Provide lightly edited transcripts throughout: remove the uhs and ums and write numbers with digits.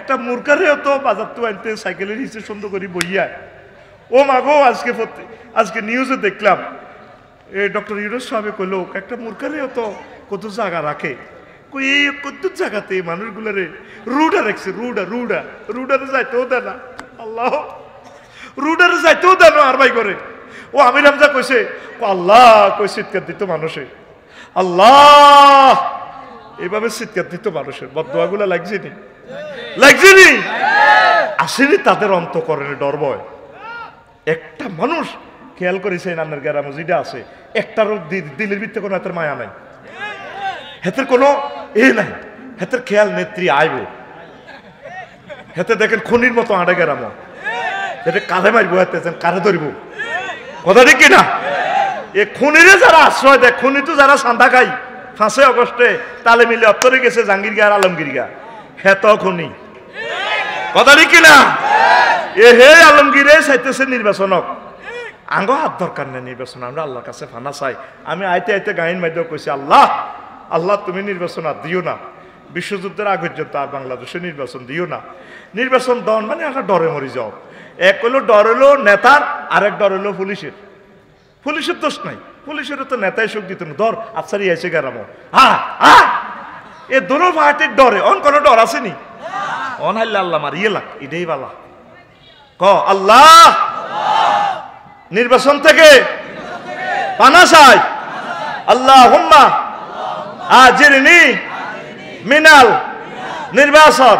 একটা মূর্খারেও তো বাজার তো আনতে সাইকেলের হিসে সুন্দর করে বইয়া ও মাগো আজকে নিউজে দেখলাম ডক্টর ইউনুস সাহেব কইল একটা মূর্খারেও তো কত জায়গা রাখে কই এই কত জায়গাতে মানুষগুলারে রুডা রাখছে রুডারে যাইতেও দেয় না আল্লাহ রুডারে যাইতেও দেয় না আর ভাই করে ও আমির হামজা কইছে আল্লাহ কই চিৎকার দিত মানুষে আল্লাহ এইভাবে চিৎকার দিত মানুষের বদদোয়াগুলা লাগছেনি আসেনি তাদের অন্তঃকরণে ডর ভয় একটা মানুষ খেয়াল করেছে নান্নের গ্রামে যেটা আছে একটারও দিলের ভিত্তে কোনো হাতের মায়া নাই হাতের কোনো নাই হাতের খেয়াল নেত্রী আইব হাতে দেখেন খনির মতো আড়ে গ্রামো এটা কাঁধে মারবো হাতে কাঁধে ধরবো কথা ঠিক কিনা এ খুনিরে যারা আশ্রয় দেয় খুনি তো যারা সান্দা খাই 5 আগস্টে তালে মিলে অত্তরে গেছে জাহাঙ্গীরগা আর আলমগীরগা হেত খুনি কথা ঠিক কিনা এ হে আলমগীরে চাইতেছে নির্বাচনক আঙ্গ হাত দরকার নেই নির্বাচন আমরা আল্লাহর কাছে ফানা চাই আমি আইতে গাইন মাধ্যমে কইছি আল্লাহ তুমি নির্বাচন আর দিও না বিশ্বযুদ্ধের আগ পর্যন্ত আর বাংলাদেশে নির্বাচন দিও না নির্বাচন দন মানে একটা ডরে মরি যাও এক হলো ডর হলো নেতার আরেক ডর হলো পুলিশের দোষ নাই পুলিশের তো নেতাই শোক দিত না ধর আফসারি এসে গেলাম এ দোনো পার্টির ডরে অন কোনো ডর আসেনি অন হাইলে আল্লাহ মার ইয়ে লাগ এটাই বালা আল্লাহ নির্বাচন থেকে পানা চাই আল্লাহ হুম্মা আজিরনি মিনাল নির্বাচন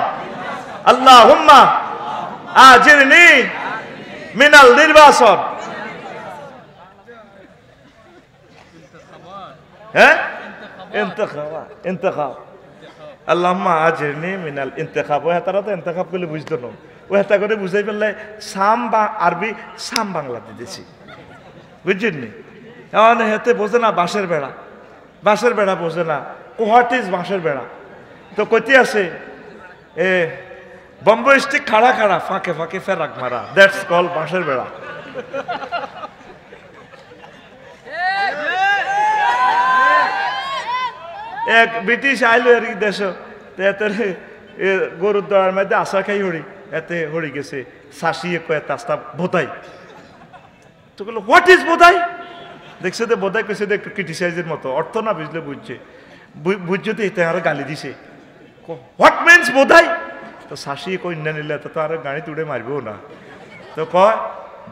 আল্লাহ হুম্মা আজিরনি মিনাল নির্বাচন হ্যাঁ ইন্তেখাব আল্লাহুম্মা আজিরনি মিনাল ইন্তেখাব ও তারা তো ইন্তেখাব করলে বুঝতো না ও হেতা করে বুঝাই ফেললে সাম বা আরবি সাম বাংলা দিতেছি বুঝছেন নি এখন হেতে বোঝে না বাঁশের বেড়া বোঝে না হোয়াট ইজ বাঁশের বেড়া তো কইতে আছে বম্বে স্টিক খাড়া ফাঁকে ফেরাক মারা দ্যাটস কল বাঁশের বেড়া এক ব্রিটিশ আইলো আর কি দেশ গরুর দড়ার মধ্যে আশা খাই এতে হরি গেছে শাসিয়ে কয়ে তাস্তা বোধাই তো বললো হোয়াট ইজ বোধাই দেখছে তো বোধাই কইছে একটু ক্রিটিসাইজের মতো অর্থ না বুঝলে বুঝছে তো এতে আরো গালি দিছে হোয়াট মিনস বোধাই তো শাসিয়ে কই না নিলে তো আর গাড়ি তুড়ে মারবেও না তো কয়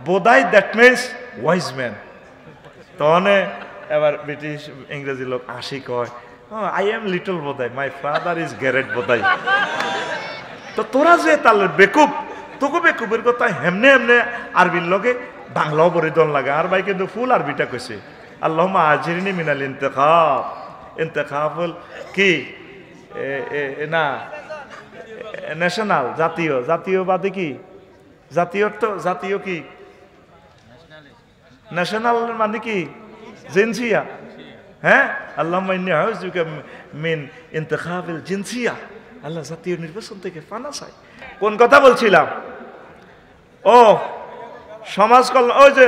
Bodhai that means wise man তখন এবার ব্রিটিশ ইংরেজি লোক আসি কয় I am little Bodhai my father is Garrett Bodhai তো তোরা যে তাহলে বেকুব তোকে বেকুবের কথা হেমনে আরবির লগে বাংলাও বরিদন লাগে আর ভাই কিন্তু ফুল আরবিটা কইছে আল্লাহুম্মা আজিরনি মিনাল ইন্তেখাব কি না ন্যাশনাল জাতীয়বাদী কি জাতীয় কি ন্যাশনাল মানে কি জিনসিয়া হ্যাঁ আল্লাহুম্মা ইন্নী আউযুবিকা মিন ইন্তিখাবিল জিনসিয়া আল্লাহ জাতীয় নির্বাচন থেকে ফানা চাই কোন কথা বলছিলাম ও সমাজ কল্যাণ ওই যে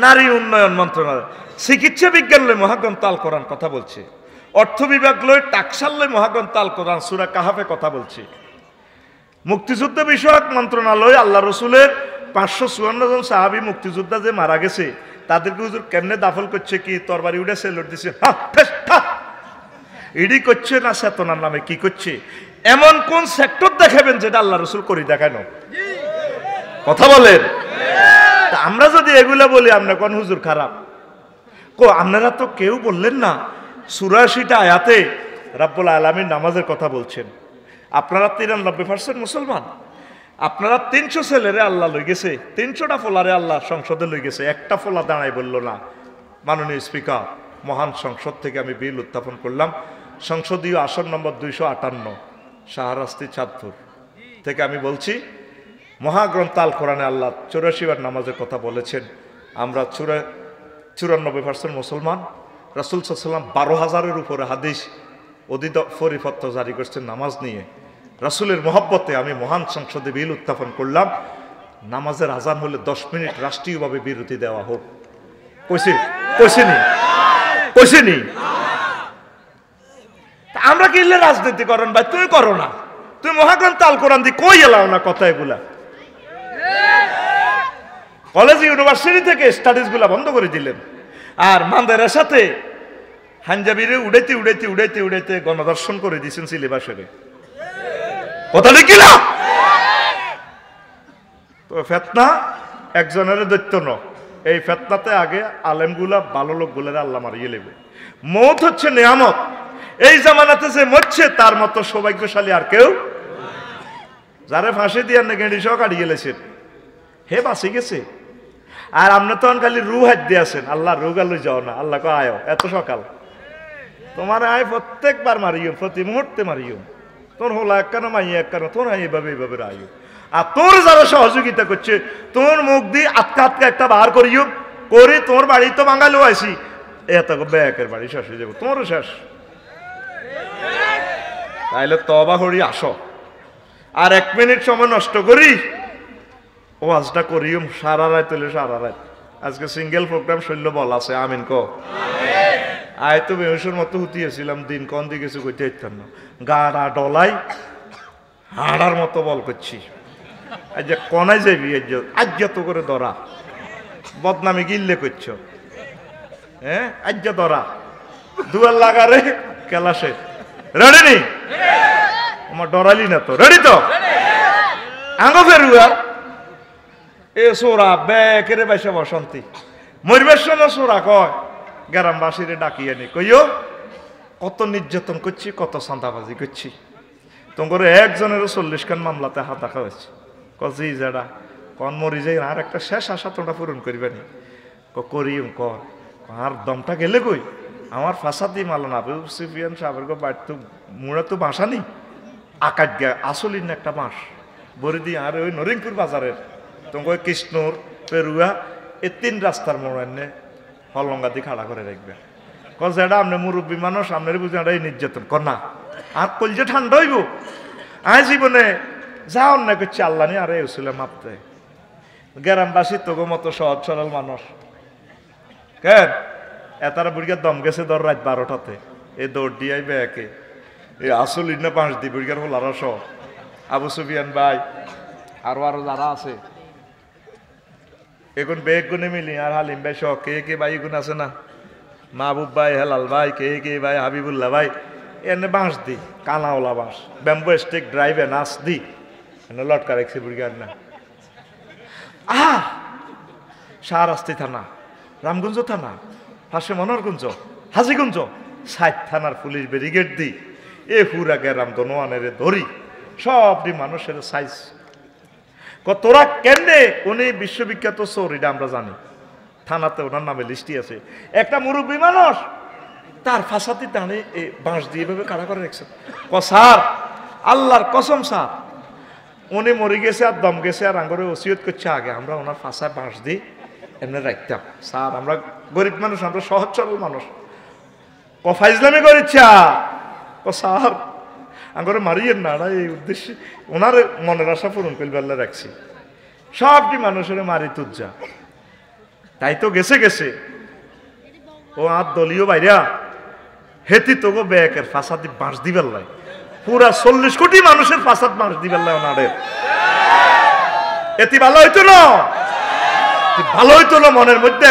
নারী উন্নয়ন মন্ত্রণালয় চিকিৎসা বিজ্ঞান লই মহাগ্রন্থ আল কোরআন কথা বলছে অর্থ বিভাগ লই টাকসাল লই মহাগ্রন্থ আল কোরআন সূরা কাহাফে কথা বলছে মুক্তিযুদ্ধ বিষয়ক মন্ত্রণালয় আল্লাহ রসুলের 554 জন সাহাবী মুক্তিযোদ্ধা যে মারা গেছে তাদেরকে হুজুর কেমনে দাফল করছে কি তরবারি উঠে সেলট দিছে ইডি করছে না চেতনার নামে কি করছে এমন কোন সেক্টর দেখাবেন যেটা আল্লাহ রসুল করি দেখানো কথা বলেন আমরা যদি এগুলা বলি আমরা কোন হুজুর খারাপ আপনারা তো কেউ বললেন না 84টা আয়াতে রাব্বুল আলামিন নামাজের কথা বলছেন আপনারা 93% মুসলমান আপনারা 300 ছেলেরে আল্লাহ লই গেছে 300টা ফোলারে আল্লাহ সংসদে লই গেছে একটা ফোলা দাঁড়াই বলল না মাননীয় স্পিকার মহান সংসদ থেকে আমি বিল উত্থাপন করলাম সংসদীয় আসন নম্বর 258 শাহরাস্তি চাঁদপুর থেকে আমি বলছি মহাগ্রন্থ আল কোরআনে আল্লাহ 84 বার নামাজের কথা বলেছেন আমরা 94% মুসলমান রাসূল সাল্লাল্লাহু আলাইহি ওয়াসাল্লাম 12,000-এর উপরে হাদিস অদিত পরিপত্র জারি করছেন নামাজ নিয়ে রাসূলের মহব্বতে আমি মহান সংসদে বিল উত্থাপন করলাম নামাজের আজান হলে 10 মিনিট রাষ্ট্রীয়ভাবে বিরতি দেওয়া হোক কইছেনি আমরা কি রাজনীতি করেন ভাই তুমি করো না তুই মহাগ্রন্থ আল কোরআন দিয়ে কই এলাও না কথা এগুলা? কলেজ ইউনিভার্সিটি থেকে স্টাডিজ গুলা বন্ধ করে দিলেন, আর মান্দারের সাথে হাঞ্জাবিরে উড়াইতে উড়াইতে উড়াইতে উড়াইতে গণদর্শন করে দিয়েছেন সিলেবাসের। কথা দেখি না? তো ফেতনা একজনের দৈত্য ন, এই ফেতনাতে আগে আলেমগুলা ভালো লোকগুলার আল্লাহ মারিয়ে নেবে। মৌত হচ্ছে নেয়ামত। এই জামানাতে যে মরছে তার মতো সৌভাগ্যশালী আর কেউ, যারে ফাঁসি দিয়ে গেঁড়ি সহ কাটিয়ে গেলেছেন, হে বাঁচি গেছে। আর আপনি তখন খালি রু হাত দিয়ে আছেন, আল্লাহ রু গালু যাও না, আল্লাহ কে আয় এত সকাল তোমার আয় প্রত্যেকবার মারিও, প্রতি মুহূর্তে মারিও। তোর হোলা এক কেন মাইয়া এক কেন তোর এইভাবে এইভাবে আয়ু। আর তোর যারা সহযোগিতা করছে তোর মুখ দিয়ে আটকা আটকা একটা বার করিও করে, তোর বাড়ি তো বাঙালিও আইসি, এত ব্যাকের বাড়ি শেষ হয়ে যাবো, তোমারও শেষ। তাইলে তবা করি আসো, আর 1 মিনিট সময় নষ্ট করি ওয়াজটা করিও সারা রাত, হইলে সারা রাত। আজকে সিঙ্গেল প্রোগ্রাম শৈল্য বল আছে, আমিন ক। আয় তো বেহুশের মতো হুতিয়েছিলাম, দিন কন দিয়ে গেছে কইতে ইচ্ছান না, গাড়া ডলাই হাড়ার মতো বল করছি। আজ কনাই যাবি আজ তো করে ধরা, বদনামি গিল্লে করছ, হ্যাঁ আজ ধরা দুয়ার লাগারে কেলাসে। রেডি নি? আমার ডরালি না তো? রেডি তো? আঙ্গ ফেরুয়ার এ সোরা বেকেরে বাইসে বসন্তি মরিবেশ না সোরা কয় গ্রামবাসীরে ডাকিয়ে নি, কইও কত নির্যাতন করছি, কত চাঁদাবাজি করছি, তোমার একজনের 40 খান মামলাতে হাত রাখা হয়েছে। জি যারা কন মরি যাই আর একটা শেষ আশা তোমরা পূরণ করবেনি, করিম কর আর দমটা গেলে কই আমার ফাঁসা দিয়ে মাল না। আবু সুফিয়ান সাহেবের বাড়ি তো মুড়া তো বাসা নেই, আকাশ গা আসলিন একটা বাঁশ বরি দিয়ে। আর ওই নরিংপুর বাজারের তোমাকে কৃষ্ণর পেরুয়া এই 3 রাস্তার মোড় এনে হলঙ্গা দিয়ে খাড়া করে রাখবে। যেটা আপনি মুরব্বী মানুষ আপনার বুঝে এই নির্যাতন কর না, আর কলজে ঠান্ডা হইব। আয় জীবনে যা অন্যায় করছি আল্লাহ নিয়ে, আরে উসুলে মাপতে গ্রামবাসী তোগো মতো সহজ সরল মানুষ কেন এতারা বুড়িগার দম গেছে ধর রাত 12টাতে, এই দৌড় দিয়ে আইবে একে এই আসল ইন্না 5 দি বুড়িগার হোলারা সহ আবু সুফিয়ান ভাই আরো যারা আছে এখন বেগ গুনে মিলি আর হালিম ভাই সহ কে কে ভাই গুণ আছে না, মাহবুব ভাই, হেলাল ভাই, কে কে ভাই, হাবিবুল্লাহ ভাই, এনে বাঁশ দি কানাওলা বাঁশ ব্যাম্বো স্টিক ড্রাইভে নাচ দি এনে লটকা রেখছি বুড়িগার না। শাহরাস্তি থানা, রামগঞ্জ থানা, পাশে মনোহরগঞ্জ, হাজিগঞ্জ 60 থানার পুলিশ ব্যারিগেড দি এ পুরা গেরাম দনোয়ানের ধরি সবটি মানুষের সাইজ। তোরা কেন্দ্রে উনি বিশ্ববিখ্যাত চোর, এটা আমরা জানি, থানাতে ওনার নামে লিস্টি আছে। একটা মুরব্বী মানুষ তার ফাঁসাতি টানে এই বাঁশ দিয়ে এভাবে কাড়া করে রেখেছে। স্যার আল্লাহর কসম স্যার উনি মরে গেছে আর দম গেছে আর আঙ্গরে ওসিয়ত করছে আগে আমরা ওনার ফাঁসায় বাঁশ দিই এমনি রাখতাম। স্যার আমরা গরিব মানুষ, আমরা সহজ সরল মানুষ, ফাইজলামি করেছা স্যার আঙ্গরে মারিয়েন না, এই উদ্দেশ্যে ওনার মনের আশা পূরণ করবে আল্লাহ রাখছি। সবটি মানুষের মারি তুজ্জা, তাই তো গেছে গেছে ও আর দলীয় বাইরা হেতি তো গো ব্যাকের ফাঁসাদি বাঁশ দিবার লাই পুরা 40 কোটি মানুষের ফাঁসাদ বাঁশ দিবার লাই ওনারে। এটি ভালো হইতো না, ভালো হইতো না মনের মধ্যে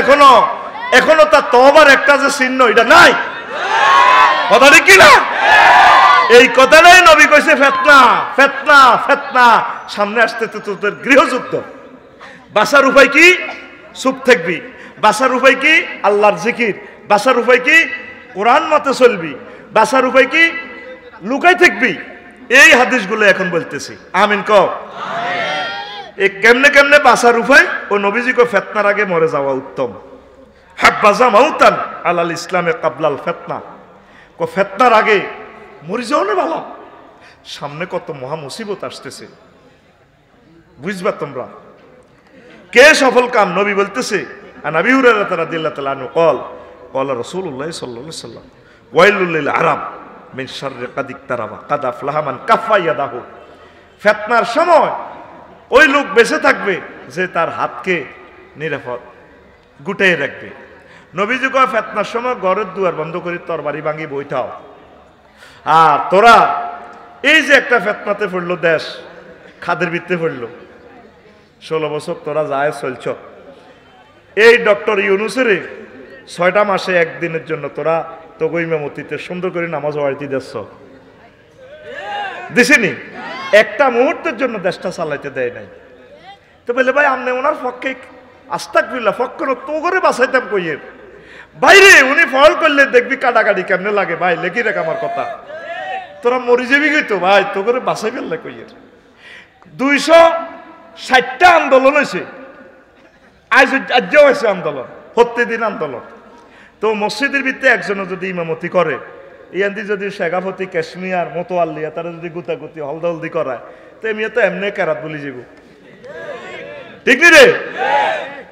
এখনো তার তওবার একটা যে চিহ্ন এটা নাই। কথা ঠিক কি না? এই কথাটাই নবী কইছে ফিতনা ফিতনা ফিতনা সামনে আসতে তো তোদের গৃহযুদ্ধ। বাঁচার উপায় কি? চুপ থাকবি। বাঁচার উপায় কি? আল্লাহর জিকির। বাঁচার উপায় কি? কোরআন মতে চলবি। বাঁচার উপায় কি? লুকাই থাকবি। এই হাদিসগুলো এখন বলতেছি, আমিন কও। এই কেমনে কেমনে বাঁচার উপায়? ও নবীজি কো ফিতনার আগে মরে যাওয়া উত্তম। হাব্বাজা মাউতান আলাল ইসলামে কাবলাল ফিতনা, কো ফিতনার আগে মরে যাও না ভালো, সামনে কত মহা মুসিবত আসতেছে বুঝবা তোমরা। কে সফল কাম? নবী বলতেছে আন আবি হুরায়রা রাদিয়াল্লাহু তাআলা আনহু قال قال رسول الله صلى الله عليه وسلم ويل للعرب من شر قد اقترب قد افلح من كف يده। ফিতনার সময় ওই লোক বেঁচে থাকবে যে তার হাতকে নিরাপদ গুটাই রাখবে। নবীজি কয় ফিতনার সময় ঘরের দুয়ার বন্ধ করে তরবারি ভাঙি বইতাও, আর তোরা এই যে একটা ফেতনাতে পড়লো দেশ, খাদের ভিত্তে পড়লো, 16 বছর তোরা যায় চলছ। এই ডক্টর ইউনুসের 6টা মাসে একদিনের জন্য তোরা তোকে ইমামতিতে সুন্দর করে নামাজ পড়াইতে দিচ্ছ, দিছিনি? একটা মুহূর্তের জন্য দেশটা চালাইতে দেয় নাই। তো বলে ভাই আমনে ওনার পক্ষে আস্তাগফিরুল্লাহ পক্ষ তো করে বাঁচাইতাম কইয়ের বাইরে, উনি ফল করলে দেখবি কাটাকাটি কেমনে লাগে। ভাই লেখি রেখ আমার কথা, তোরা মরি যাবি তো ভাই, তো করে বাঁচাই ফেললে কইয়ের। 260টা আন্দোলন হয়েছে, আজও হয়েছে আন্দোলন, প্রত্যেকদিন আন্দোলন। তো মসজিদের ভিত্তি একজনও যদি ইমামতি করে, ইয়ান্দি যদি শেখাপতি কাশ্মীর মতোয়াল্লিয়া তারা যদি গুতাগুতি হলদলদি করায়, তো এমনি তো এমনি কেরাত বলি যাব, ঠিক নি রে?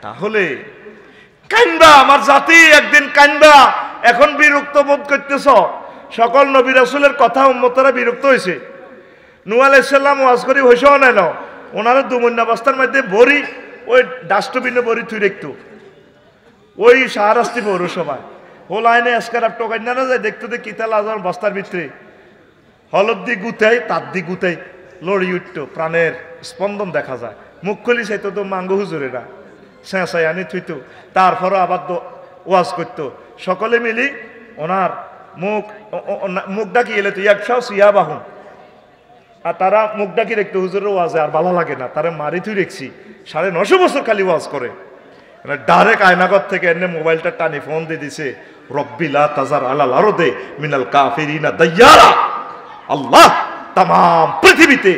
তাহলে কান্দা আমার জাতি একদিন কান্দা, এখন বিরক্ত বোধ করতেছ। সকল নবী রাসূলের কথা উম্মতরা বিরক্ত হয়েছে। নূহ আলাইহিস সালাম ওয়াজ করি হইছেও না, ওনারা দুমন্যা বস্তার মধ্যে বড়ি, ওই ডাস্টবিনে বড়ি থুই রাখতো, ওই শাহরাস্তি পৌরসভায় ও লাইনে এসকারাপ টোকাই না যায় দেখতো যে কিতাল আজম বস্তার ভিতরে হলদ দি গুতাই, তার দি গুতাই লড়ি উঠত, প্রাণের স্পন্দন দেখা যায়। মুখ খুলি চাইতো তো মাঙ্গু হুজুরেরা চেঁচাই আনি থুইতো, তারপরও আবার ওয়াজ করতো। সকলে মিলি ওনার মুখ ডাকি এলে তো একশাও সিয়া বাহুন, আর তারা মুখ ডাকি রেখতো হুজুরের ওয়াজে, আর ভালো লাগে না, তারা মারি থুই রেখছি। 950 বছর খালি ওয়াজ করে, ডাইরেক্ট আয়নাগর থেকে এনে মোবাইলটা টানি ফোন দিয়ে দিছে, রব্বিলা তাজার আলাল আরদে মিনাল কাফিরিনা দাইয়ারা, আল্লাহ তাম পৃথিবীতে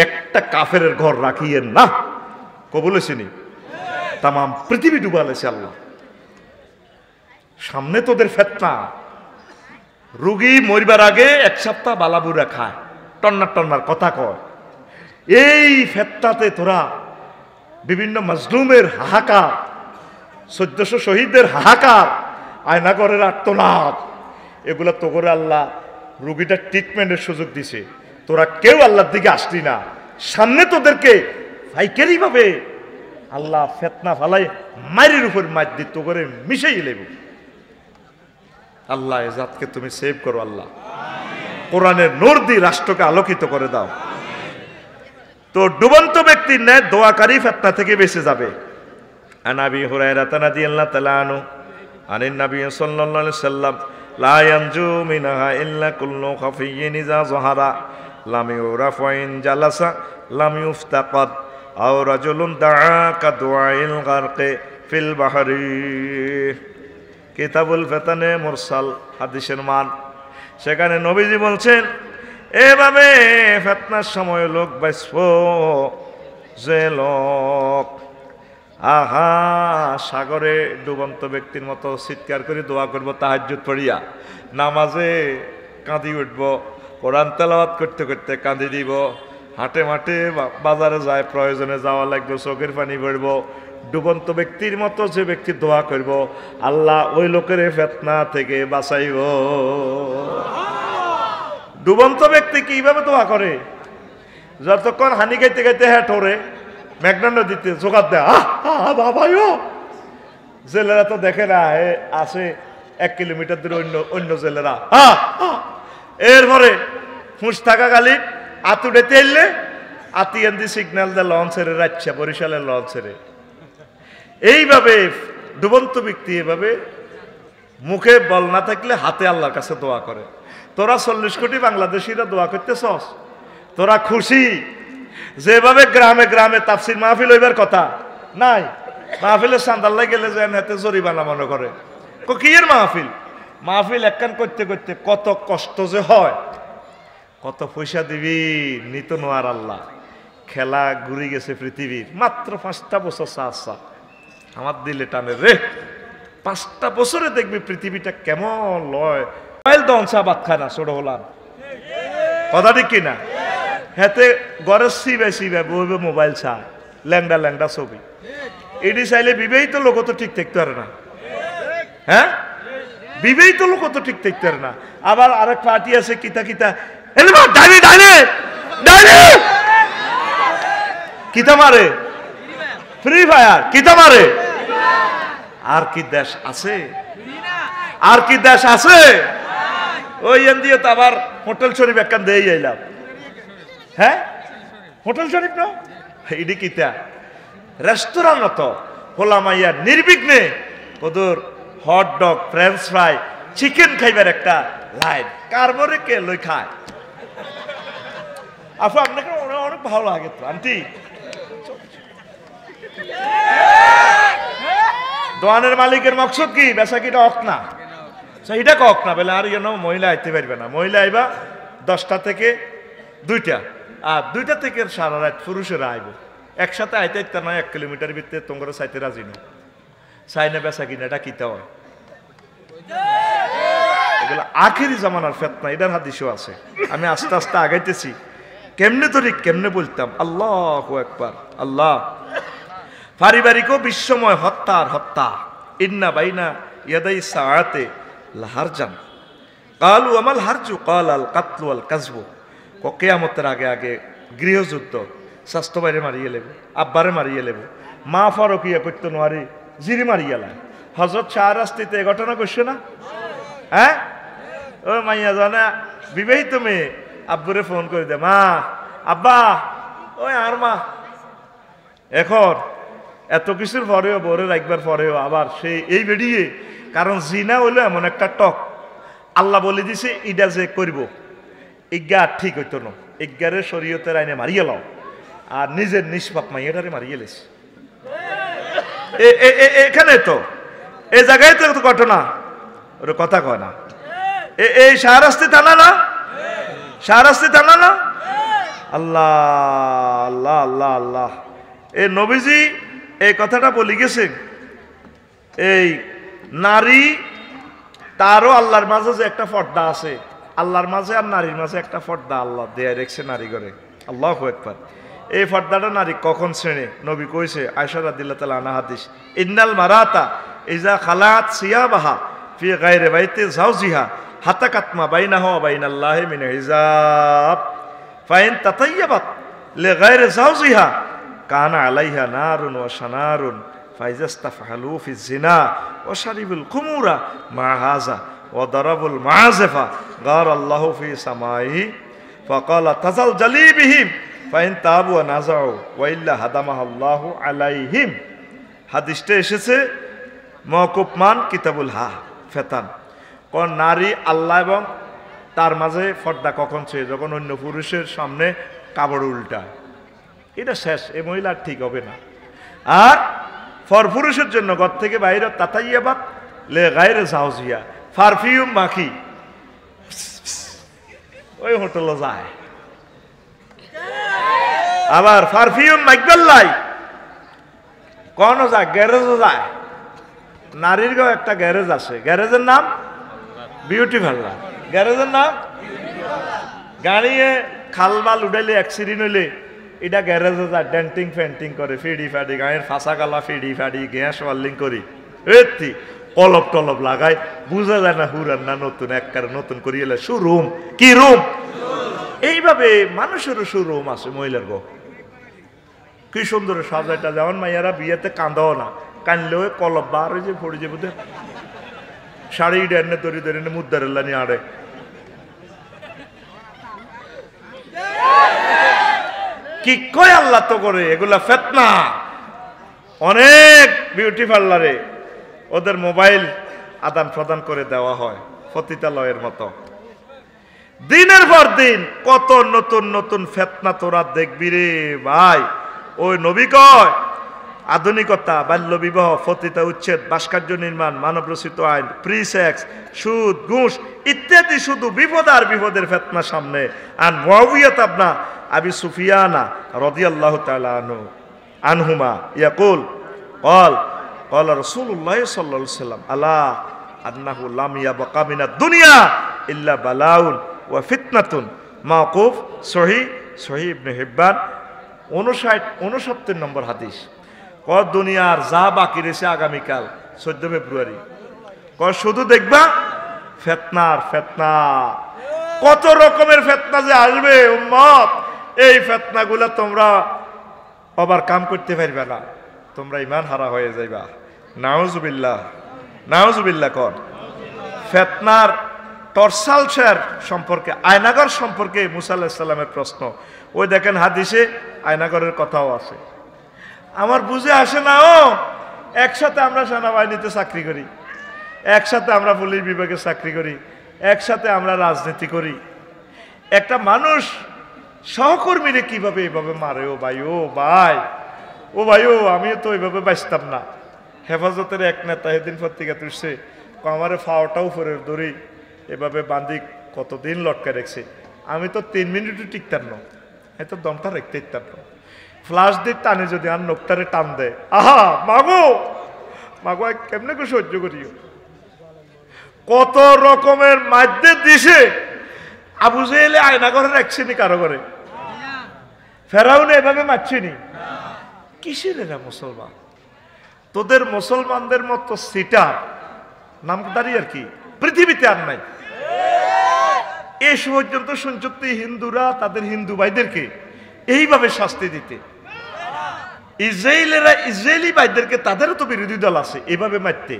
একটা কাফের ঘর রাখিয়েন না। কবুলেছিনি? তাম পৃথিবী ডুবালেছে আল্লাহ। সামনে তোদের ফেতনা, রুগী মরবার আগে 1 সপ্তাহ বালাবুরা খায়, টন্নার টন্নার কথা কয়। এই ফেতনাতে তোরা বিভিন্ন মাজলুমের হাহাকার, 1400 শহীদদের হাহাকার, আয়নাগরের আর্তনাদ, এগুলো তো করে আল্লাহ রুগীটার ট্রিটমেন্টের সুযোগ দিছে। তোরা কেউ আল্লাহর দিকে আসলি না, সামনে তোদেরকে ফাইকারি ভাবে আল্লাহ ফেতনা ফালাই মায়ের উপর মার দি তো করে মিশাই লেব। আল্লাহ এ জাতকে তুমি সেভ করো আল্লাহ, কোরআনের নূর দিয়ে রাষ্ট্রকে আলোকিত করে দাও। তো ডুবন্ত ব্যক্তির ন্যায় দোয়াকারী ফেতনা থেকে বেঁচে যাবে। আনাবি হুরায়রা রাদিয়াল্লাহু তাআলা আনহু আনিন নবী সাল্লাল্লাহু আলাইহি ওয়াসাল্লাম লা ইয়ানজু মিনহা ইল্লা কুল্লু খাফিয়্যিন ইযা যাহারা লাম ইউরাফ ওয়া ইন জালাসা লাম ইফতাকাদ আও রাজুলুন দাআ কা দুআইল গারকি ফিল বাহরি। কিতাবুল ফিতানে মুরসাল হাদিসের মান, সেখানে নবীজি বলছেন এভাবে ফিতনার সময় লোক বাঁচবো যে লোক আহা সাগরে ডুবন্ত ব্যক্তির মতো চিৎকার করে দোয়া করব, তাহাজ্জুদ পড়িয়া নামাজে কাঁদি উঠব, কোরআন তেলাওয়াত করতে করতে কাঁদি দিব, হাটে মাঠে বাজারে যায় প্রয়োজনে যাওয়া লাগবে, চোখের পানি পড়ব। ডুবন্ত ব্যক্তির মতো যে ব্যক্তি দোয়া করব, আল্লাহ ওই লোকের ফিতনা থেকে বাঁচাইব। ডুবন্ত ব্যক্তি কিভাবে দোয়া করে? যতক্ষণ হানি খাইতে খাইতে হ্যাঁ ঠোরে মেঘনা নদীতে জোগাড় দেয়, বাবাইও জেলেরা তো দেখে না, আসে 1 কিলোমিটার দূরে অন্য জেলেরা, এরপরে ফুঁস থাকা গালি আতুড়েতে এলে আতিয়ান্দি সিগন্যাল দেয় লঞ্চের রাজ্যা বরিশালের লঞ্চের। এইভাবে ডুবন্ত ব্যক্তি এভাবে মুখে বল না থাকলে হাতে আল্লাহর কাছে দোয়া করে। তোরা 40 কোটি বাংলাদেশিরা দোয়া করতেছস, তোরা খুশি? যেভাবে গ্রামে গ্রামে তাফসির মাহফিল হইবার কথা নাই, মাহফিলের সান্দাল্লাই গেলে যেন হাতে জরিমানা মনে করে। কি এর মাহফিল? মাহফিল একখান করতে করতে কত কষ্ট যে হয়, কত পয়সা দিবি নিত নোয়ার আল্লাহ। খেলা ঘুরে গেছে পৃথিবীর, মাত্র 5টা বছর চা আমার দিলে টানে রে। 5টা বছরে দেখবি পৃথিবীটা কেমন লয়। মোবাইল দনসা বাদ খায় না ছোট হলাম, কথা ঠিক কিনা? হেতে ঘরের সিবে সিবে বইবে মোবাইল চায়, ল্যাংডা ল্যাংডা ছবি। এটি চাইলে বিবাহিত লোক তো ঠিক থাকতে পারে না, হ্যাঁ বিবাহিত লোক তো ঠিক থাকতে পারে না। আবার আরেক পার্টি আছে কিতা কিতা ডাইনে ডাইনে ডাইনে কিতা মারে, ফ্রি ফায়ার কিতা মারে। আর কি দেশ আছে? আর কি দেশ আছে? ওই দিয়ে তো আবার হোটেল শরীফ একখান দিয়ে এলাম, হ্যাঁ হোটেল শরীফ না এটি কিতা রেস্তোরাঁ তো হোলামাইয়া নির্বিঘ্নে ওদের hot dog french fry chicken খাইবার একটা লাইন কারবরে কে লই খায় আপু আপনাকে অনেক ভালো লাগে তো আন্টি দোয়ানের মালিকের মকসদ কি বেচা কিটা অক না সেইটা কক না বলে আর যেন মহিলা আইতে পারবে না মহিলা আইবা 10টা থেকে 2টা আর 2টা থেকে সারা রাত পুরুষেরা আইব একসাথে আইতে আইতে নয় 1 কিলোমিটার ভিতরে তোমরা চাইতে রাজি না চাইনা বেচা কিনা এটা কিতা হয় এগুলো আখেরি জামানার ফিতনা এটার হাদিসও আছে আমি আস্তে আস্তে আগাইতেছি কেমনে তরিক কেমনে বলতাম আল্লাহু আকবার আল্লাহ পারিবারিক বিশ্বময় হত্যার হত্যা ইন্না বাইনা ইয়াদাই সাআতে লাহারজান কালু আমাল হারজু কাল আল কাতলু আল কাজবু কিয়ামতের আগে আগে গৃহযুদ্ধ স্বাস্থ্য বাইরে মারিয়ে লেব আব্বারে মারিয়ে লেব মা ফারুকিয়া করতে নোয়ারি জিরি মারিয়ে লাই হজরত শাহ রাস্তিতে ঘটনা করছে না হ্যাঁ ও মাইয়া জানা বিবাহিত মেয়ে আব্বুরে ফোন করে দে মা আব্বা ওই আর মা এখন এত কিছুর পরেও বরে রাখবার পরেও আবার সে এই বেরিয়ে কারণ জিনা হইলো এমন একটা টক আল্লাহ বলে দিছে ইডা যে করব ইজ্ঞা ঠিক হইতো না ইজ্ঞারে শরীয়তের আইনে মারিয়ে লাও আর নিজের নিষ্পাপ মাইয়াটারে মারিয়ে লেছে এখানে তো এই জায়গায় তো ঘটনা ওর কথা কয় না এই শাহরাস্তি থানা না শাহরাস্তি থানা না আল্লাহ আল্লাহ আল্লাহ আল্লাহ এই নবীজি এই কথাটা বলে গেছে এই নারী তারও আল্লাহর মাঝে যে একটা পর্দা আছে আল্লাহর মাঝে আর নারীর মাঝে একটা পর্দা আল্লাহ দেয়া রেখেছে নারী করে আল্লাহু আকবার এই পর্দাটা নারী কখন শ্রেণী নবী কইছে আয়েশা রাদিয়াল্লাহু তাআলা আনহা হাদিস ইন্নাল মারাতা ইজা খালাত সিয়াবাহা ফি গায়রি বাইতি যাওজিহা হাতাকাত মা বাইনাহু ওয়া বাইনাল্লাহি মিন হিজাব ফাইন তাতায়্যাবাত লিগায়রি যাওজিহা কানা আলাইহা নারুন ওয়া শানারুন ফাইজাস্তাফহালু ফি যিনা ওয়া শারিবুল কুমুরা মা হাযা ওয়া দারাবুল মাযিফা গার আল্লাহু ফি সামাইহি ফাকালা তাজাল জালিবিহিম ফাইন তাবু ওয়া নাযাউ ওয়া ইল্লা হাদামাহাল্লাহু আলাইহিম হাদিসটা এসেছে মওকুফ মান কিতাবুল ফেতান কোন নারী আল্লাহ এবং তার মাঝে পর্দা কখন ছিল যখন অন্য পুরুষের সামনে কাপড় উল্টা এটা শেষ এই মহিলার ঠিক হবে না আর পুরুষের জন্য ঘর থেকে বাইরে তাতাইয়াবাত লে গায়রে যাওজিয়া পারফিউম মাখি ওই হোটেলে যায় আবার পারফিউম মাইকবেল্লাই কোন যায় গ্যারেজে যায় নারীর গাও একটা গ্যারেজ আছে গ্যারেজের নাম বিউটি পার্লার গ্যারেজের নাম গাড়িয়ে খালবাল উঠাইলে অ্যাক্সিডেন্ট হইলে এটা গ্যারেজে যায় ডেন্টিং ফেন্টিং করে ফিডি ফাডি গায়ের ফাঁসা গালা ফিডি ফাডি গ্যাস ওয়ার্লিং করি এতি কলপ টলপ লাগাই বুঝা যায় না হুরান না নতুন একবার নতুন করিয়ে শোরুম কি রুম এইভাবে মানুষেরও শোরুম আছে মহিলার গো কি সুন্দর সাজাইটা যেমন মাইয়ারা বিয়েতে কান্দাও না কানলেও কলপ বার হয়ে যে পড়ে যাবো শাড়ি ডেনে তরি ধরে মুদারেল্লা নিয়ে আড়ে কি কয় আল্লাহ তো করে এগুলা ফিতনা অনেক বিউটি পার্লারে ওদের মোবাইল আদান প্রদান করে দেওয়া হয় পতিতালয়ের মতো দিনের পর দিন কত নতুন নতুন ফিতনা তোরা দেখবি রে ভাই ওই নবী কয় আধুনিকতা বাল্য বিবাহ পতিতা উচ্ছেদ ভাস্কর্য নির্মাণ মানব রচিত আইন প্রি সেক্স সুদ ঘুষ ইত্যাদি শুধু বিপদ আর বিপদের ফিতনা সামনে আর মুআবিয়া ইবনে আবি সুফিয়ান রাদিয়াল্লাহু তাআলা আনহুমা ইয়াকুল قال رسول الله صلى الله عليه وسلم الا انه لم يبقى من الدنيا الا بلاء وفتنه موقوف সহিহ ইবনে হিব্বান 59 নম্বর হাদিস কয় দুনিয়ার যা বাকি রয়েছে আগামীকাল 14 ফেব্রুয়ারি কয় শুধু দেখবা ফিতনার ফিতনা কত রকমের ফিতনা যে আসবে উম্মত এই ফিতনাগুলো তোমরা ওভারকাম করতে পারবে না তোমরা ঈমান হারা হয়ে যাইবা নাউজুবিল্লাহ নাউজুবিল্লাহ কোন ফিতনার টরসাল শের সম্পর্কে আয়নাগর সম্পর্কে মুসা আলাইহিস সালামের প্রশ্ন ওই দেখেন হাদিসে আয়নাগরের কথাও আছে। আমার বুঝে আসে না, ও একসাথে আমরা সেনাবাহিনীতে চাকরি করি, একসাথে আমরা পুলিশ বিভাগে চাকরি করি, একসাথে আমরা রাজনীতি করি, একটা মানুষ সহকর্মীরে কিভাবে এভাবে মারে? ও ভাই, ও ভাই, ও ভাই, ও আমিও তো এভাবে বাঁচতাম না। হেফাজতের এক নেতা এদিন পত্রিকা তুলছে, আমারে ফাওয়াটাও ফেরে ধরি এভাবে বান্ধি কতদিন লটকা রেখেছে, আমি তো 3 মিনিটও টিকতাম না, আমি তো দমটা রাখতে ইতাম না। ফ্লাশ দিয়ে টানে যদি আর নোকটারে টান দেয়, আহা মাগো মাগো, কেমনে করে সহ্য করিও? কত রকমের মাধ্যে দিছে। আবু জেহেলে আয়না করে রাখছেনি কারো করে, ফেরাউনে এভাবে মারছেনি। কিসের এরা মুসলমান? তোদের মুসলমানদের মতো সিটার নামদারি আর কি পৃথিবীতে আর নাই। এই পর্যন্ত শুনছি হিন্দুরা তাদের হিন্দু ভাইদেরকে এইভাবে শাস্তি দিতে, ইসরায়েলেরা ইসরায়েলি ভাইদেরকে, তাদেরও তো বিরোধী দল আছে, এভাবে মারতে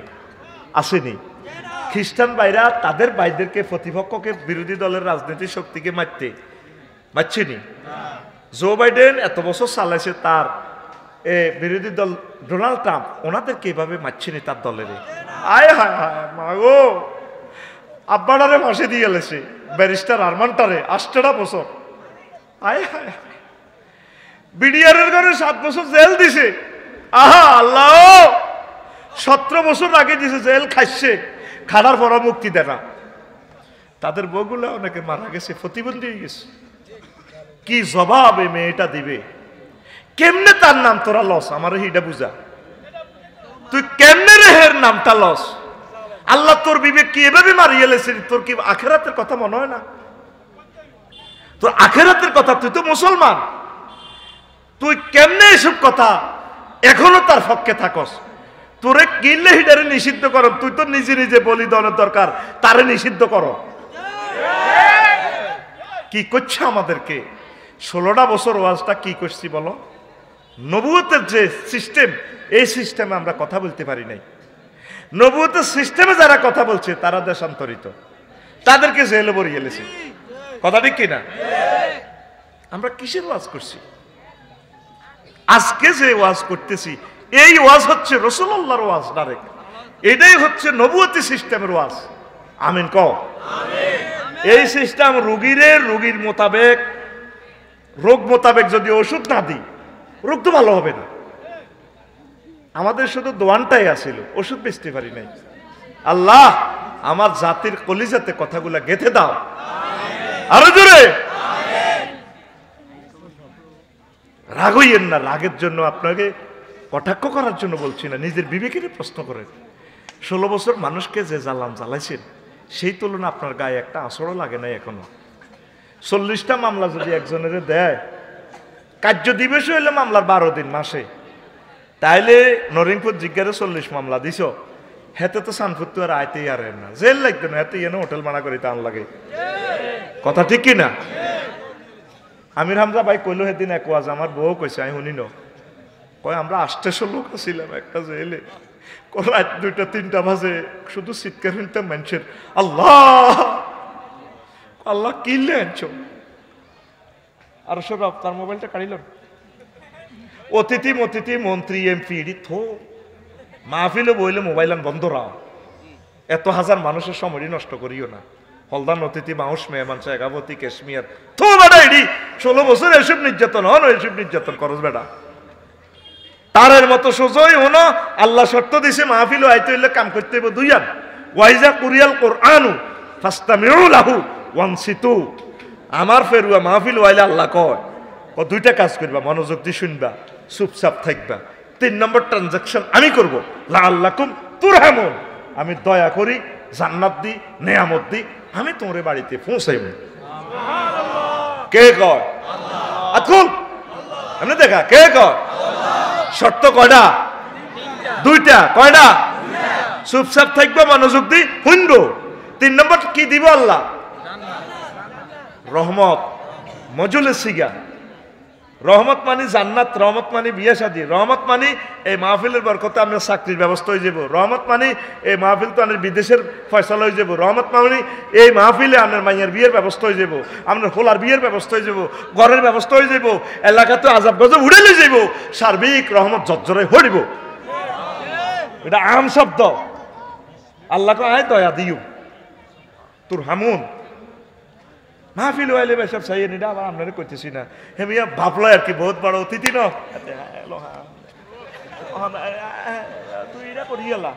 আসেনি। খ্রিস্টান ভাইরা তাদের ভাইদেরকে, প্রতিপক্ষকে, বিরোধী দলের রাজনৈতিক শক্তিকে মারছেনি। জো বাইডেন এত বছর চালাইছে, তার বিরোধী দল ডোনাল্ড ট্রাম্প ওনাদেরকে এভাবে মারছেনি তার দলের। আয় হায় হায় মাগো, আব্বাডারে ফাঁসি দিয়ে গেলেছে, ব্যারিস্টার আরমানটারে 8টা বছর। আয় হায়, বিডিআরের ঘরে 7 বছর জেল দিছে। আহা আল্লাহ, 17 বছর আগে দিছে জেল, খাইছে, খানার পর মুক্তি দেয় না। তাদের বউগুলো অনেকে মারা গেছে, প্রতিবন্ধী হয়ে গেছে। কি জবাব এই মেয়েটা দিবে? কেমনে তার নাম তোরা লস? আমার এটা বুঝা, তুই কেমনে রে হের নামটা লস? আল্লাহ তোর বিবেক কি এভাবে মারিয়ে লেছে? তোর কি আখেরাতের কথা মনে হয় না? তোর আখেরাতের কথা, তুই তো মুসলমান, তুই কেমনে এসব কথা এখনো তার পক্ষে থাকস? তোরে কিনলে হিটারে নিষিদ্ধ করো, তুই তো নিজে নিজে বলিদানের দরকার, তারে নিষিদ্ধ করো। কি করছে আমাদেরকে? 16টা বছর ওয়াজটা কি করছি বলো? নবুয়তের যে সিস্টেম, এই সিস্টেমে আমরা কথা বলতে পারি নাই। নবুয়তের সিস্টেমে যারা কথা বলছে তারা দেশান্তরিত, তাদেরকে জেলে ভরিয়ে গেছে। কথা ঠিক কিনা? আমরা কিসের ওয়াজ করছি? আজকে যে ওয়াজ করতেছি, এই ওয়াজ হচ্ছে রাসূলুল্লাহর ওয়াজ ডাইরেক্ট। এটাই হচ্ছে নবুয়তি সিস্টেমের ওয়াজ। আমিন কও। এই সিস্টেম রোগীর মোতাবেক, রোগ মোতাবেক যদি ওষুধ না দিই, রোগ তো ভালো হবে না। আমাদের শুধু দোয়ানটাই আসিল, ওষুধ বেচতে পারি নাই। আল্লাহ আমার জাতির কলিজাতে কথাগুলা গেঁথে দাও, আরো জোরে। রাগ হইয়েন না, রাগের জন্য আপনাকে কটাক্ষ করার জন্য বলছি না, নিজের বিবেকের প্রশ্ন করেন। 16 বছর মানুষকে যে জ্বালান জ্বালাইছেন, সেই তুলনা আপনার গায়ে একটা আঁচড়ও লাগে নাই এখনো। 40টা মামলা যদি একজনের দেয়, কার্য দিবস হইলে মামলার 12 দিন মাসে, তাইলে নরিংপুর জিজ্ঞারে 40 মামলা দিছ, হেতে তো সানফুত্তু আর আইতেই আর না, জেল লাগতো না, হেতে এনে হোটেল মানা করি তান লাগে। কথা ঠিক কিনা? আমির হামজা ভাই কইলো সেদিন এক ওয়াজ, আমার বউ কইছে, আমি শুনি ন, কয় আমরা 800 লোক ছিলাম একটা জেলে, রাত 2টা-3টা বাজে শুধু চিৎকার শুনতাম মানুষের, আল্লাহ আল্লাহ কিনলে আনছো। আর সব তার মোবাইলটা কাড়িল, অতিথি মন্ত্রী এমপি থো মাহফিলে বইলে মোবাইল বন্ধ রাও, এত হাজার মানুষের সময় নষ্ট করিও না। হলদান অতিথি মাউস মেহমান শেখাবতী কাশ্মীর থো বেটা, এডি 16 বছর এসব নির্যাতন হন, এসব নির্যাতন করস বেটা। তারের মতো সোজই হনো, আল্লাহ শর্ত দিছে মাহফিল আইতে হইলে কাম করতে হইব 2 আন, ওয়াইজা কুরিয়াল কোরআনু ফাস্তামিউ লাহু ওয়ানসিতু। আমার ফেরুয়া মাহফিল ওয়াইলে আল্লাহ কয় 2টা কাজ করবা, মনোযোগ দিয়ে শুনবা, চুপচাপ থাকবা। 3 নম্বর ট্রানজাকশন আমি করব, লাআল্লাকুম তুরহামুন, আমি দয়া করি, জান্নাত দি, নেয়ামত দি, আমি তোমার বাড়িতে পৌঁছাইব। কে কয়? আল্লাহ। আকুল এমনি দেখা, কে কয়? শর্ত কয়টা? 2টা। কয়টা? চুপচাপ থাকবো, মনোযোগ দি শুনবো। 3 নম্বর কি দিব আল্লাহ? রহমত, মজুলে সিগা, রহমত মানি জান্নাত, রহমত মানি বিয়ে শাদী, রহমত মানি এই মাহফিলের বরকতে আপনার চাকরির ব্যবস্থা হয়ে যাব, রহমত মানি এই মাহফিল তো আপনার বিদেশের ফয়সালা হয়ে যাব, রহমত মানি এই মাহফিলে আপনার মাইয়ের বিয়ের ব্যবস্থা হয়ে যাব, আপনার হোলার বিয়ের ব্যবস্থা হয়ে যাব, ঘরের ব্যবস্থা হয়ে যাব, এলাকাতে আজাব গজব উড়ে নিয়ে যাব, সার্বিক রহমত জর্জরে হরিব। এটা আম শব্দ। আল্লাহকে আয় দয়া দিও তোর হামুন মাহফিল হইলে বেসব চাইয়ে নিটা আবার আপনারা করতেছি না হেমিয়া ভাবলো আর কি বহুত বড় অতিথি ন তুই এটা করি গেলা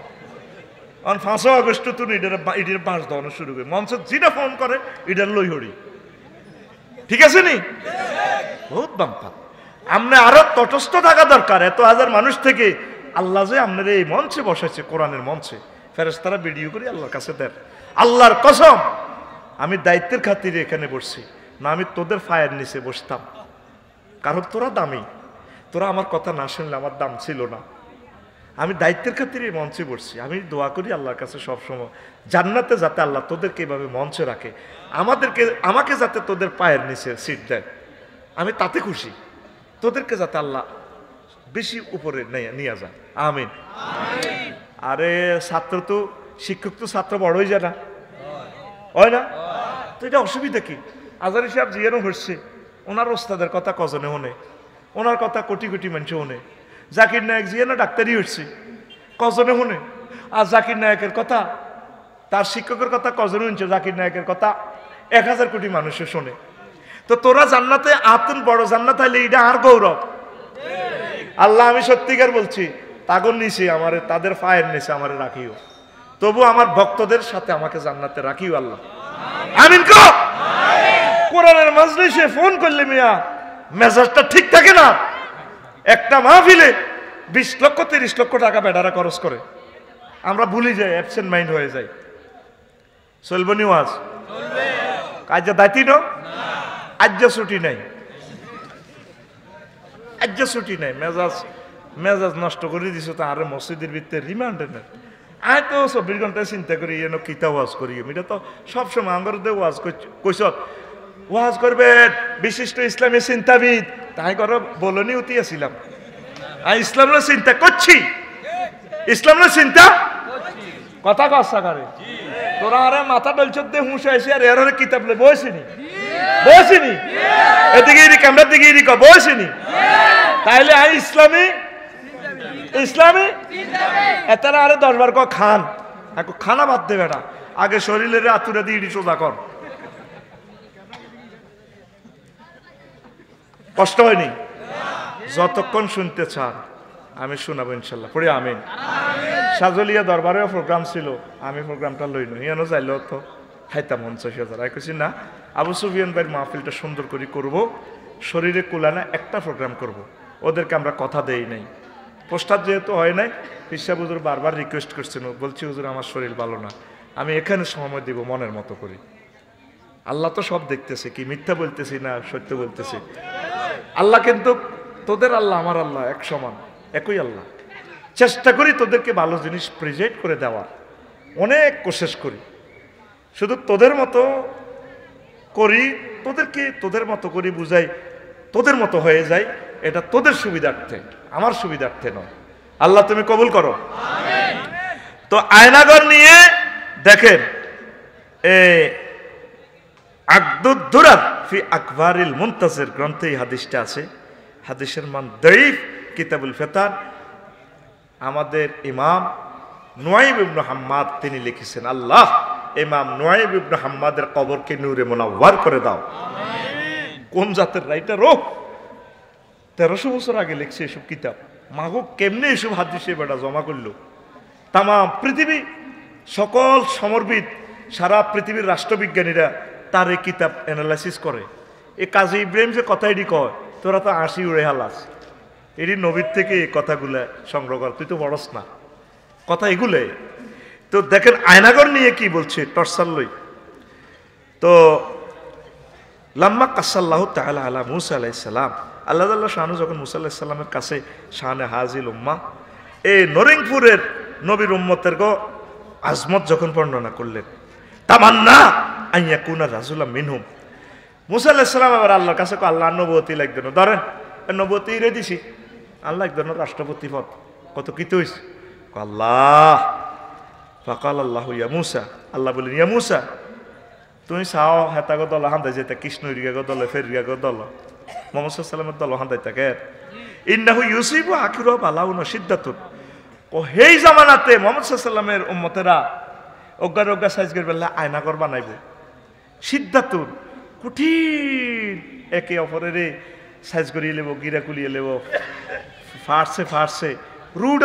5 আগস্ট তুই এটার বাঁশ দেওয়ানো শুরু করি মঞ্চ যেটা ফোন করে এটার লই হরি ঠিক আছে নি বহুত বাম্পা আপনি আরো তটস্থ থাকা দরকার। এত হাজার মানুষ থেকে আল্লাহ যে আপনার এই মঞ্চে বসাইছে কোরআনের মঞ্চে ফেরেশতারা ভিডিও করে আল্লাহর কাছে দেন। আল্লাহর কসম আমি দায়িত্বের খাতিরে এখানে বসছি না আমি তোদের ফায়ের নিচে বসতাম, কারণ তোরা দামি, তোরা আমার কথা না শুনলে আমার দাম ছিল না। আমি দায়িত্বের খাতিরে মঞ্চে বসছি। আমি দোয়া করি আল্লাহর কাছে সবসময় জান্নাতে যাতে আল্লাহ তোদেরকে এভাবে মঞ্চে রাখে, আমাকে যাতে তোদের পায়ের নিচে সিট দেয়, আমি তাতে খুশি। তোদেরকে যাতে আল্লাহ বেশি উপরে নিয়ে যায়, আমিন। আরে ছাত্র তো শিক্ষক তো ছাত্র বড় হয়ে যায় না, হয় না? তো এটা অসুবিধা কি? আজারি সাহেব জিয়ানো হচ্ছে, ওনার ওস্তাদের কথা কজনে হনে, ওনার কথা কোটি কোটি মানুষ হনে। জাকির নায়ক জিয়ানো ডাক্তারি হচ্ছে, কজনে হনে। আর জাকির নায়কের কথা, তার শিক্ষকের কথা কজনে শুনছে, জাকির নায়কের কথা 1000 কোটি মানুষে শোনে। তো তোরা জান্নাতে আতুন বড় জান্নাত হইলে এটা আর গৌরব। আল্লাহ আমি সত্যিকার বলছি, তাগর নিচে আমারে, তাদের পায়ের নিচে আমারে রাখিও, তবু আমার ভক্তদের সাথে আমাকে জান্নাতে রাখিও আল্লাহ, আমিন কো। কোরআনের মাজলিসে ফোন করলে মিয়া মেজাজটা ঠিক থাকে না। একটা মাহফিলে 20 লক্ষ 30 লক্ষ টাকা বেটারা খরচ করে, আমরা ভুলে যাই, অ্যাবসেন্ট মাইন্ড হয়ে যাই। চলবো নি ওয়াজ? কাজে দায়িত্ব না, আজ্য ছুটি নাই, আজ্য ছুটি নাই। মেজাজ নষ্ট করে দিছো তো আরে মসজিদের ভিতরে রিমান্ডে না। আয় তো 24 ঘন্টায় চিন্তা করি এন কিতা ওয়াজ করি, এটা তো সবসময় আমার ওয়াজ কইস ওয়াজ করবেন বিশিষ্ট ইসলামী চিন্তাবিদ, তাই করো বলনি উঠিয়েছিলাম। আমি ইসলামের চিন্তা করছি, ইসলামের চিন্তা কথা কসা করে। তোরা আরে মাথা ডলচত দিয়ে হুঁশ আইসি আর এর কিতাব লে বসিনি, বসিনি, এদিকে ক্যামেরার দিকে বসিনি। তাইলে আই ইসলামী ইসলামী এতারা আরে 10 বার খান খানা বাদ দেবে না, আগে শরীরের আতুরে দিয়ে সোজা কর। কষ্ট হয়নি? যতক্ষণ শুনতে চান আমি শোনাবো ইনশাল্লাহ, পড়ি আমিন। সাজলিয়া দরবারেও প্রোগ্রাম ছিল, আমি প্রোগ্রামটা লইনি, ইয়ানো যাইল তো খাইতাম 50,000। আমি কইছি না, আবু সুফিয়ান ভাইয়ের মাহফিলটা সুন্দর করে করব, শরীরে কুলানা একটা প্রোগ্রাম করব, ওদেরকে আমরা কথা দেই নাই। পোস্টার যেহেতু হয় নাই, পিসা হুজুর বারবার রিকোয়েস্ট করছেন, বলছি হুজুর আমার শরীর ভালো না, আমি এখানে সময় দিব মনের মতো করি। আল্লাহ তো সব দেখতেছে, কি মিথ্যা বলতেছি না সত্য বলতেছি? আল্লাহ কিন্তু তোদের আল্লাহ আমার আল্লাহ এক সমান, একই আল্লাহ। চেষ্টা করি তোদেরকে ভালো জিনিস প্রেজেন্ট করে দেওয়ার, অনেক কোশিশ করি। শুধু তোদের মতো করি, তোদেরকে তোদের মতো করি বুঝাই, তোদের মতো হয়ে যায়, এটা তোদের সুবিধার্থে, আমার সুবিধার্থে নয়। আল্লাহ তুমি কবুল করো। তো আয়নাগর নিয়ে দেখেন, আকদুদ্দুরার ফি আকবারিল মুনতাজির গ্রন্থে এই হাদিসটা আছে। হাদিসের মান দাঈফ, কিতাবুল ফিতান। আমাদের ইমাম নুয়াইব ইবনে হাম্মাদ তিনি লিখেছেন, আল্লাহ ইমাম নুয়াইব ইবনে হাম্মাদের কবরকে নূরে মুনাওয়ার করে দাও। কোন জাতের রাইটার? 1300 বছর আগে লিখছে এসব কিতাব। মাগো কেমনে এসব হাদিসে বেটা জমা করলো? তাম পৃথিবী সকল সমরবিদ, সারা পৃথিবীর রাষ্ট্রবিজ্ঞানীরা তার এই কিতাব অ্যানালাইসিস করে। এই কাজী ইব্রাহিম যে কথা এটি কয়, তোরা তো 80 উড়ে হালাস, এটি নবীর থেকে এই কথাগুলা সংগ্রহ কর, তুই তো বড়স না কথা এগুলো। তো দেখেন আয়নাগর নিয়ে কি বলছে, টর্সাল লই। তো লাম্মা কাসাল্লাহ তাআলা আলা মুসা আলাইহিস সালাম, আল্লাহ তাআলা শানু যখন মুসা আলাইহিস সালামের কাছে শানে হাজিল উম্মা, এই নরিংপুরের নবীর উম্মতের আজমত যখন বর্ণনা করলেন, তামান্না আইয়াকুনা রাজুলাম মিনহুম, মুসা আলাইহিস সালাম আবার আল্লাহর কাছে আল্লাহ নবুয়তি লাগবে না, ধরেন নবতী রে দিছি আল্লাহ এক ধরনের রাষ্ট্রপতি পদ কত কি তুইস আল্লাহ ফাকাল আল্লাহ ইয়া মুসা আল্লাহ বলেন ইয়া মুসা তুমি চাও হেতাগো দল হান্দাই যেতে কৃষ্ণ ইরিগাগো দল ফেরিগাগো দল মোহাম্মদ সাল্লামের দল হান্দাই থাকে ইন্নাহু ইউসিবু আখিরু বালাউন সিদ্ধাতুন ও হেই জামানাতে মোহাম্মদ সাল্লামের উম্মতেরা অজ্ঞার অজ্ঞা সাইজ করে বেলা আয়নাগর বানাইব সিদ্ধাতুন কঠিন একে অপরের সাইজ করিয়ে লেব গিরা কুলিয়ে লেব ফাটছে রুড